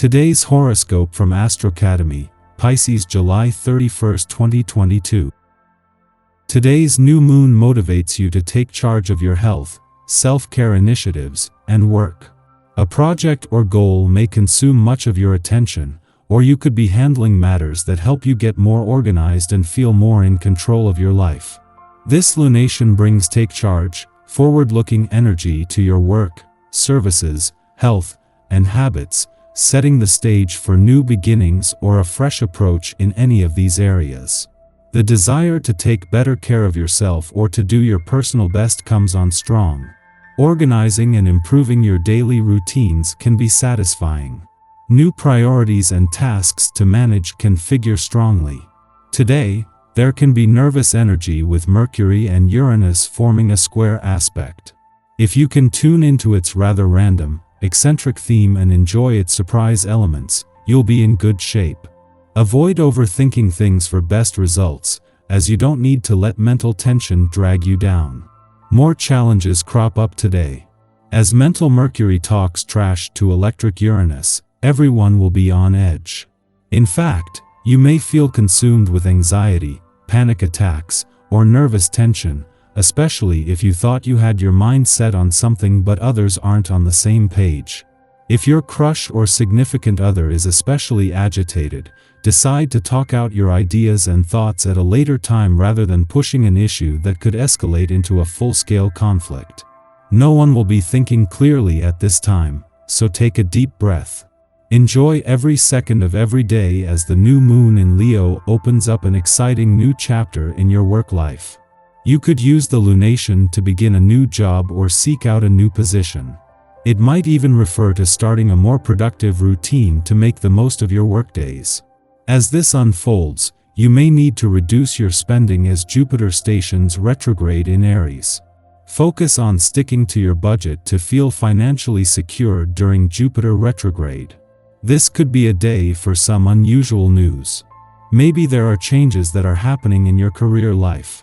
Today's horoscope from Astrocademy, Pisces July 31, 2022. Today's new moon motivates you to take charge of your health, self-care initiatives, and work. A project or goal may consume much of your attention, or you could be handling matters that help you get more organized and feel more in control of your life. This lunation brings take charge, forward-looking energy to your work, services, health, and habits, setting the stage for new beginnings or a fresh approach in any of these areas. The desire to take better care of yourself or to do your personal best comes on strong. Organizing and improving your daily routines can be satisfying. New priorities and tasks to manage can figure strongly. Today, there can be nervous energy with Mercury and Uranus forming a square aspect. If you can tune into its rather random, eccentric theme and enjoy its surprise elements, you'll be in good shape. Avoid overthinking things for best results, as you don't need to let mental tension drag you down. More challenges crop up today. As mental Mercury talks trash to electric Uranus, everyone will be on edge. In fact, you may feel consumed with anxiety, panic attacks, or nervous tension, especially if you thought you had your mind set on something but others aren't on the same page. If your crush or significant other is especially agitated, decide to talk out your ideas and thoughts at a later time rather than pushing an issue that could escalate into a full-scale conflict. No one will be thinking clearly at this time, so take a deep breath. Enjoy every second of every day as the new moon in Leo opens up an exciting new chapter in your work life. You could use the lunation to begin a new job or seek out a new position. It might even refer to starting a more productive routine to make the most of your workdays. As this unfolds, you may need to reduce your spending as Jupiter stations retrograde in Aries. Focus on sticking to your budget to feel financially secure during Jupiter retrograde. This could be a day for some unusual news. Maybe there are changes that are happening in your career life.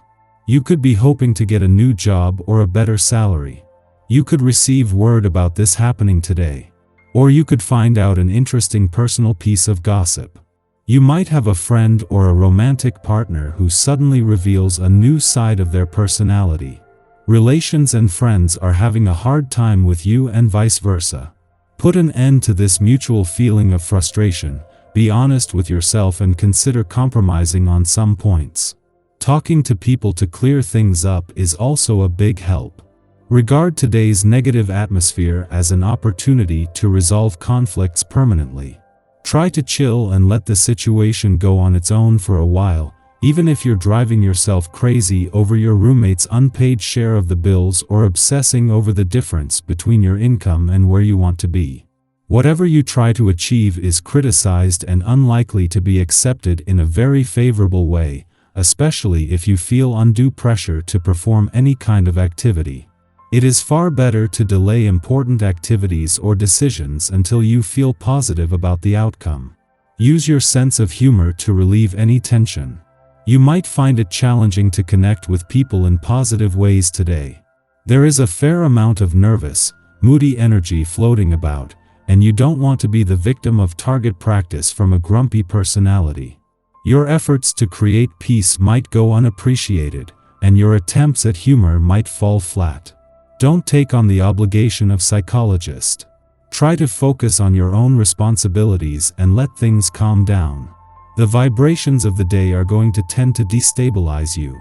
You could be hoping to get a new job or a better salary. You could receive word about this happening today. Or you could find out an interesting personal piece of gossip. You might have a friend or a romantic partner who suddenly reveals a new side of their personality. Relations and friends are having a hard time with you and vice versa. Put an end to this mutual feeling of frustration, be honest with yourself and consider compromising on some points. Talking to people to clear things up is also a big help. Regard today's negative atmosphere as an opportunity to resolve conflicts permanently. Try to chill and let the situation go on its own for a while, even if you're driving yourself crazy over your roommate's unpaid share of the bills or obsessing over the difference between your income and where you want to be. Whatever you try to achieve is criticized and unlikely to be accepted in a very favorable way, especially if you feel undue pressure to perform any kind of activity. It is far better to delay important activities or decisions until you feel positive about the outcome. Use your sense of humor to relieve any tension. You might find it challenging to connect with people in positive ways today. There is a fair amount of nervous, moody energy floating about, and you don't want to be the victim of target practice from a grumpy personality. Your efforts to create peace might go unappreciated, and your attempts at humor might fall flat. Don't take on the obligation of psychologist. Try to focus on your own responsibilities and let things calm down. The vibrations of the day are going to tend to destabilize you.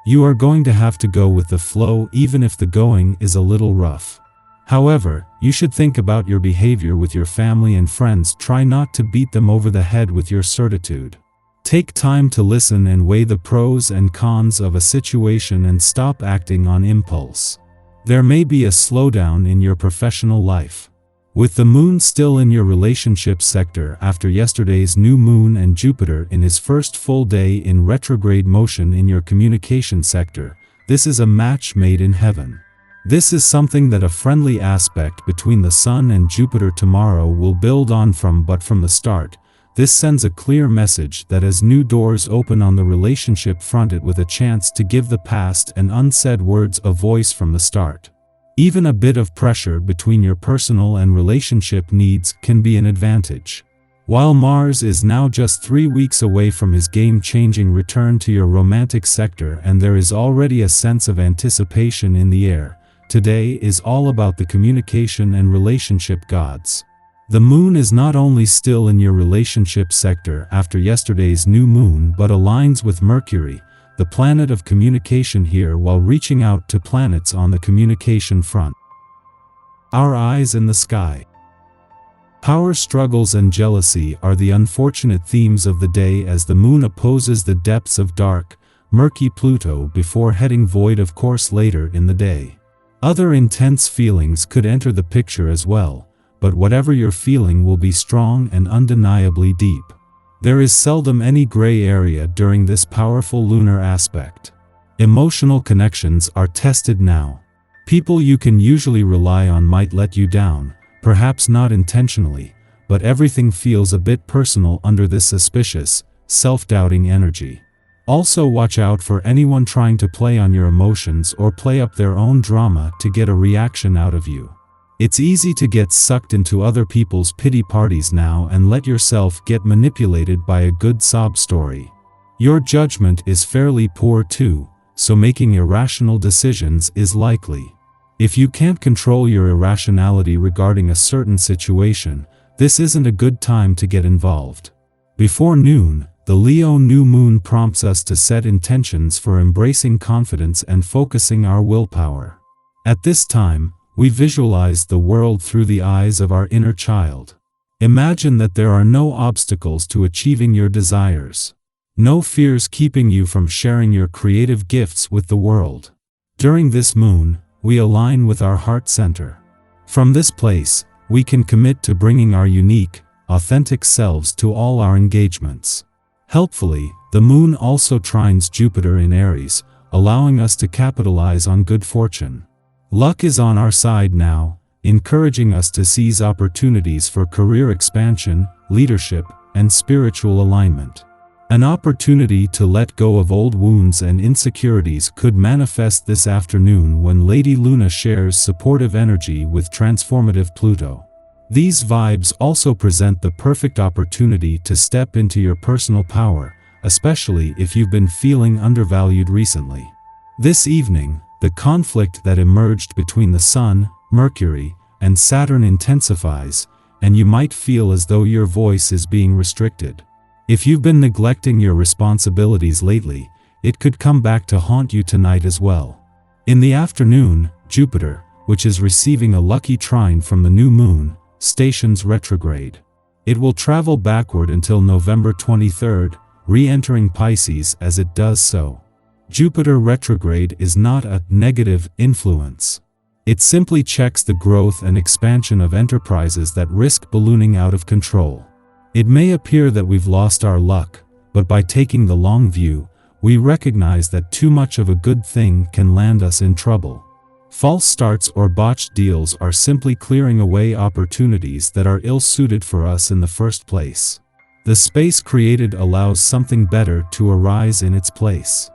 You are going to have to go with the flow even if the going is a little rough. However, you should think about your behavior with your family and friends. Try not to beat them over the head with your certitude. Take time to listen and weigh the pros and cons of a situation and stop acting on impulse. There may be a slowdown in your professional life. With the moon still in your relationship sector after yesterday's new moon and Jupiter in his first full day in retrograde motion in your communication sector, this is a match made in heaven. This is something that a friendly aspect between the Sun and Jupiter tomorrow will build on from, but from the start, this sends a clear message that as new doors open on the relationship front, it with a chance to give the past and unsaid words a voice from the start. Even a bit of pressure between your personal and relationship needs can be an advantage. While Mars is now just 3 weeks away from his game-changing return to your romantic sector and there is already a sense of anticipation in the air, today is all about the communication and relationship gods. The moon is not only still in your relationship sector after yesterday's new moon but aligns with Mercury, the planet of communication here, while reaching out to planets on the communication front. Our eyes in the sky. Power struggles and jealousy are the unfortunate themes of the day as the moon opposes the depths of dark, murky Pluto before heading void of course later in the day. Other intense feelings could enter the picture as well, but whatever you're feeling will be strong and undeniably deep. There is seldom any gray area during this powerful lunar aspect. Emotional connections are tested now. People you can usually rely on might let you down, perhaps not intentionally, but everything feels a bit personal under this suspicious, self-doubting energy. Also watch out for anyone trying to play on your emotions or play up their own drama to get a reaction out of you. It's easy to get sucked into other people's pity parties now and let yourself get manipulated by a good sob story. Your judgment is fairly poor too, so making irrational decisions is likely. If you can't control your irrationality regarding a certain situation, this isn't a good time to get involved. Before noon, the Leo new moon prompts us to set intentions for embracing confidence and focusing our willpower. At this time, we visualize the world through the eyes of our inner child. Imagine that there are no obstacles to achieving your desires. No fears keeping you from sharing your creative gifts with the world. During this moon, we align with our heart center. From this place, we can commit to bringing our unique, authentic selves to all our engagements. Helpfully, the moon also trines Jupiter in Aries, allowing us to capitalize on good fortune. Luck is on our side now, encouraging us to seize opportunities for career expansion, leadership, and spiritual alignment. An opportunity to let go of old wounds and insecurities could manifest this afternoon when Lady Luna shares supportive energy with transformative Pluto. These vibes also present the perfect opportunity to step into your personal power, especially if you've been feeling undervalued recently. This evening, the conflict that emerged between the Sun, Mercury, and Saturn intensifies, and you might feel as though your voice is being restricted. If you've been neglecting your responsibilities lately, it could come back to haunt you tonight as well. In the afternoon, Jupiter, which is receiving a lucky trine from the new moon, stations retrograde. It will travel backward until November 23rd, re-entering Pisces as it does so. Jupiter retrograde is not a negative influence. It simply checks the growth and expansion of enterprises that risk ballooning out of control. It may appear that we've lost our luck, but by taking the long view, we recognize that too much of a good thing can land us in trouble. False starts or botched deals are simply clearing away opportunities that are ill-suited for us in the first place. The space created allows something better to arise in its place.